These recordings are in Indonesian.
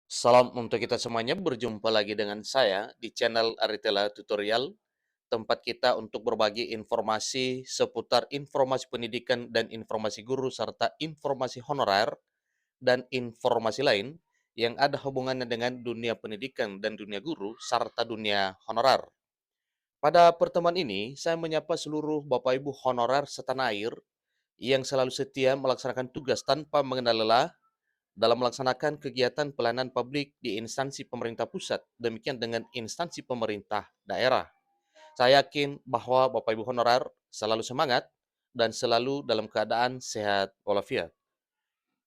Salam untuk kita semuanya, berjumpa lagi dengan saya di channel Aritela Tutorial, tempat kita untuk berbagi informasi seputar informasi pendidikan dan informasi guru, serta informasi honorer dan informasi lain yang ada hubungannya dengan dunia pendidikan dan dunia guru, serta dunia honorer. Pada pertemuan ini, saya menyapa seluruh Bapak Ibu honorer setanah air yang selalu setia melaksanakan tugas tanpa mengenal lelah dalam melaksanakan kegiatan pelayanan publik di instansi pemerintah pusat, demikian dengan instansi pemerintah daerah. Saya yakin bahwa Bapak Ibu honorer selalu semangat dan selalu dalam keadaan sehat walafiat.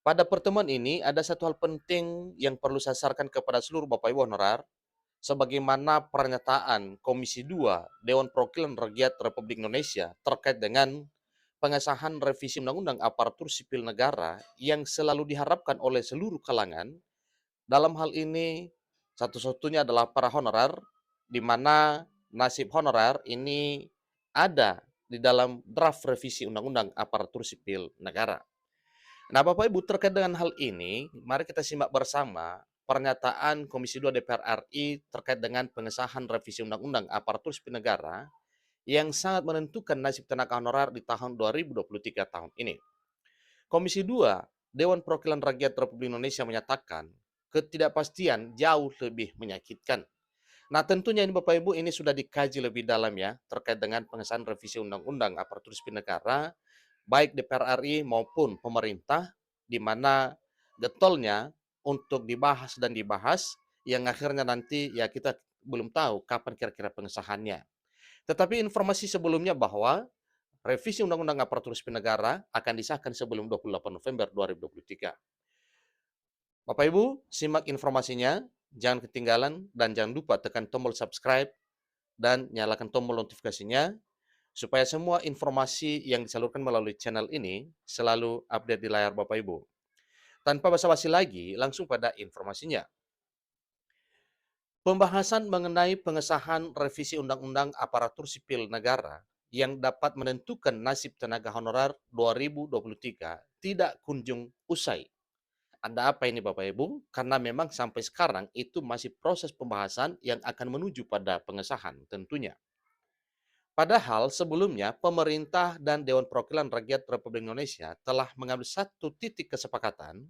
Pada pertemuan ini ada satu hal penting yang perlu saya sarankan kepada seluruh Bapak Ibu honorer, sebagaimana pernyataan Komisi 2 Dewan Perwakilan Rakyat Republik Indonesia terkait dengan pengesahan revisi Undang-Undang Aparatur Sipil Negara yang selalu diharapkan oleh seluruh kalangan. Dalam hal ini, satu-satunya adalah para honorer, di mana nasib honorer ini ada di dalam draft revisi Undang-Undang Aparatur Sipil Negara. Nah, Bapak Ibu, terkait dengan hal ini, mari kita simak bersama pernyataan Komisi 2 DPR RI terkait dengan pengesahan revisi Undang-Undang Aparatur Sipil Negara yang sangat menentukan nasib tenaga honorer di tahun 2023 tahun ini. Komisi 2 Dewan Perwakilan Rakyat Republik Indonesia menyatakan ketidakpastian jauh lebih menyakitkan. Nah, tentunya ini Bapak Ibu, ini sudah dikaji lebih dalam ya terkait dengan pengesahan revisi Undang-Undang Aparatur Sipil Negara baik DPR RI maupun pemerintah, di mana getolnya untuk dibahas dan dibahas yang akhirnya nanti ya kita belum tahu kapan kira-kira pengesahannya. Tetapi informasi sebelumnya bahwa revisi Undang-Undang Aparatur Sipil Negara akan disahkan sebelum 28 November 2023. Bapak Ibu, simak informasinya, jangan ketinggalan dan jangan lupa tekan tombol subscribe dan nyalakan tombol notifikasinya supaya semua informasi yang disalurkan melalui channel ini selalu update di layar Bapak Ibu. Tanpa basa-basi lagi, langsung pada informasinya. Pembahasan mengenai pengesahan revisi Undang-Undang Aparatur Sipil Negara yang dapat menentukan nasib tenaga honorer 2023 tidak kunjung usai. Ada apa ini Bapak Ibu? Karena memang sampai sekarang itu masih proses pembahasan yang akan menuju pada pengesahan tentunya. Padahal sebelumnya pemerintah dan Dewan Perwakilan Rakyat Republik Indonesia telah mengambil satu titik kesepakatan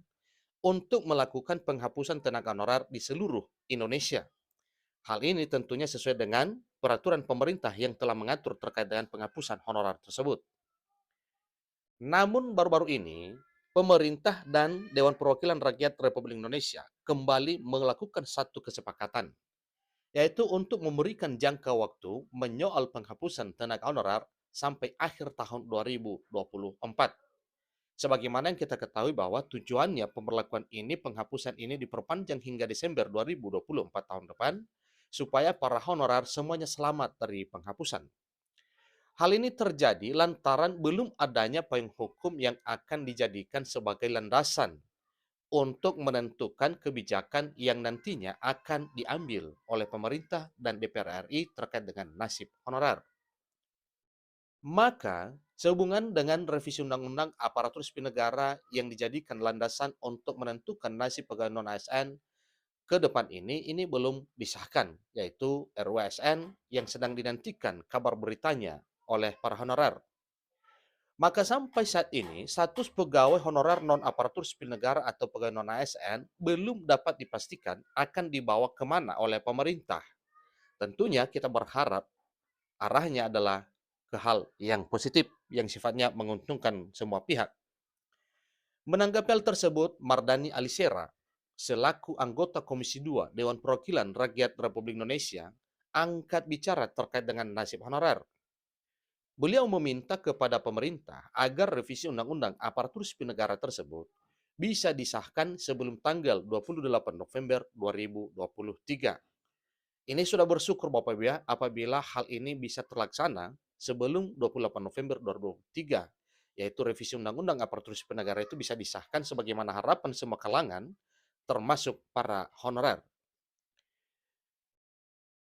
untuk melakukan penghapusan tenaga honorer di seluruh Indonesia. Hal ini tentunya sesuai dengan peraturan pemerintah yang telah mengatur terkait dengan penghapusan honorer tersebut. Namun baru-baru ini, pemerintah dan Dewan Perwakilan Rakyat Republik Indonesia kembali melakukan satu kesepakatan, yaitu untuk memberikan jangka waktu menyoal penghapusan tenaga honorer sampai akhir tahun 2024. Sebagaimana yang kita ketahui bahwa tujuannya pemberlakuan ini, penghapusan ini diperpanjang hingga Desember 2024 tahun depan, supaya para honorer semuanya selamat dari penghapusan. Hal ini terjadi lantaran belum adanya payung hukum yang akan dijadikan sebagai landasan untuk menentukan kebijakan yang nantinya akan diambil oleh pemerintah dan DPR RI terkait dengan nasib honorer. Maka, sehubungan dengan revisi Undang-Undang Aparatur Sipil Negara yang dijadikan landasan untuk menentukan nasib pegawai non-ASN ke depan ini belum disahkan, yaitu RUASN yang sedang dinantikan kabar beritanya oleh para honorer. Maka sampai saat ini, status pegawai honorer non-aparatur sipil negara atau pegawai non-ASN belum dapat dipastikan akan dibawa kemana oleh pemerintah. Tentunya kita berharap arahnya adalah ke hal yang positif, yang sifatnya menguntungkan semua pihak. Menanggapi hal tersebut, Mardani Alisera, selaku anggota Komisi 2 Dewan Perwakilan Rakyat Republik Indonesia, angkat bicara terkait dengan nasib honorer. Beliau meminta kepada pemerintah agar revisi Undang-Undang Aparatur Sipil Negara tersebut bisa disahkan sebelum tanggal 28 November 2023. Ini sudah bersyukur Bapak Ibu ya, apabila hal ini bisa terlaksana sebelum 28 November 2023, yaitu revisi Undang-Undang Aparatur Sipil Negara itu bisa disahkan sebagaimana harapan semua kalangan, termasuk para honorer.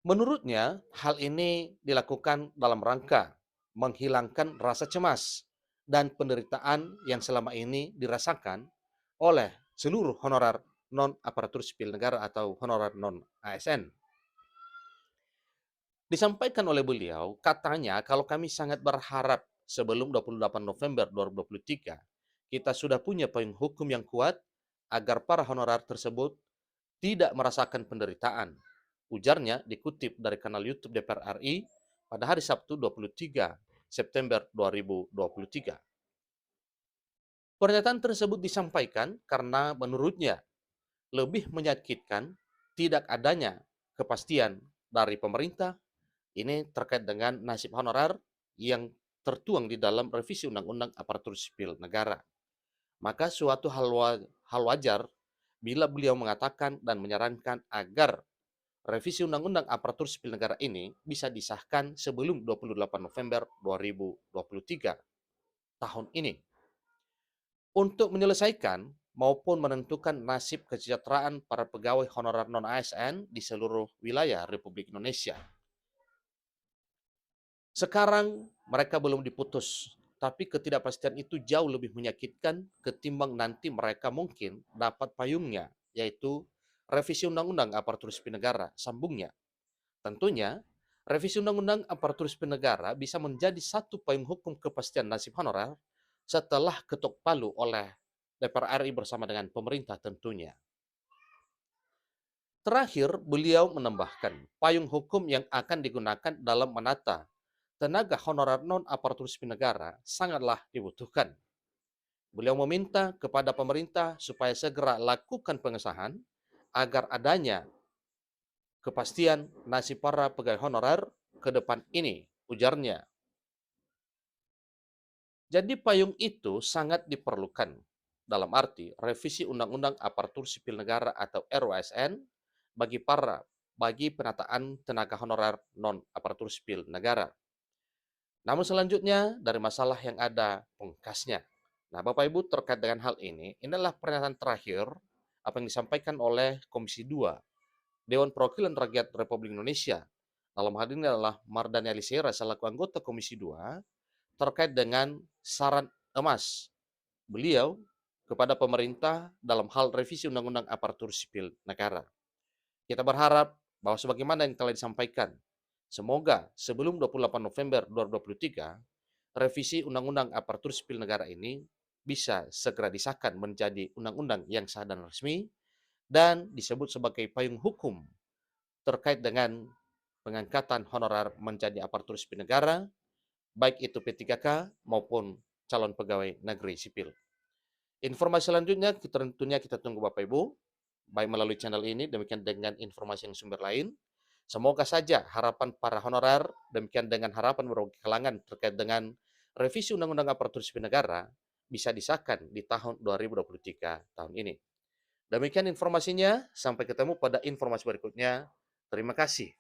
Menurutnya, hal ini dilakukan dalam rangka menghilangkan rasa cemas dan penderitaan yang selama ini dirasakan oleh seluruh honorer non-aparatur sipil negara atau honorer non-ASN. Disampaikan oleh beliau, katanya kalau kami sangat berharap sebelum 28 November 2023, kita sudah punya payung hukum yang kuat agar para honorer tersebut tidak merasakan penderitaan. Ujarnya dikutip dari kanal YouTube DPR RI pada hari Sabtu 23 September 2023. Pernyataan tersebut disampaikan karena menurutnya lebih menyakitkan tidak adanya kepastian dari pemerintah ini terkait dengan nasib honorer yang tertuang di dalam revisi Undang-Undang Aparatur Sipil Negara. Maka suatu hal wajar bila beliau mengatakan dan menyarankan agar revisi Undang-Undang Aparatur Sipil Negara ini bisa disahkan sebelum 28 November 2023 tahun ini. Untuk menyelesaikan maupun menentukan nasib kesejahteraan para pegawai honorer non-ASN di seluruh wilayah Republik Indonesia. Sekarang mereka belum diputus, tapi ketidakpastian itu jauh lebih menyakitkan ketimbang nanti mereka mungkin dapat payungnya, yaitu revisi Undang-Undang Aparatur Sipil Negara, sambungnya. Tentunya, revisi Undang-Undang Aparatur Sipil Negara bisa menjadi satu payung hukum kepastian nasib honorer setelah ketok palu oleh DPR RI bersama dengan pemerintah tentunya. Terakhir, beliau menambahkan, payung hukum yang akan digunakan dalam menata tenaga honorer non-aparatur sipil negara sangatlah dibutuhkan. Beliau meminta kepada pemerintah supaya segera lakukan pengesahan agar adanya kepastian nasib para pegawai honorer ke depan ini, ujarnya. Jadi payung itu sangat diperlukan dalam arti revisi Undang-Undang Aparatur Sipil Negara atau RUASN bagi penataan tenaga honorer non-aparatur sipil negara. Namun selanjutnya dari masalah yang ada pungkasnya. Nah, Bapak Ibu terkait dengan hal ini, inilah pernyataan terakhir apa yang disampaikan oleh Komisi 2 Dewan Perwakilan Rakyat Republik Indonesia. Dalam hal ini adalah Mardhani Alisera selaku anggota Komisi 2 terkait dengan saran emas beliau kepada pemerintah dalam hal revisi Undang-Undang Aparatur Sipil Negara. Kita berharap bahwa sebagaimana yang telah disampaikan, semoga sebelum 28 November 2023, revisi Undang-Undang Aparatur Sipil Negara ini bisa segera disahkan menjadi undang-undang yang sah dan resmi dan disebut sebagai payung hukum terkait dengan pengangkatan honorer menjadi aparatur sipil negara, baik itu P3K maupun calon pegawai negeri sipil. Informasi selanjutnya tentunya kita tunggu Bapak Ibu, baik melalui channel ini, demikian dengan informasi yang sumber lain. Semoga saja harapan para honorer, demikian dengan harapan berbagai kalangan terkait dengan revisi Undang-Undang Aparatur Sipil Negara bisa disahkan di tahun 2023 tahun ini. Demikian informasinya, sampai ketemu pada informasi berikutnya. Terima kasih.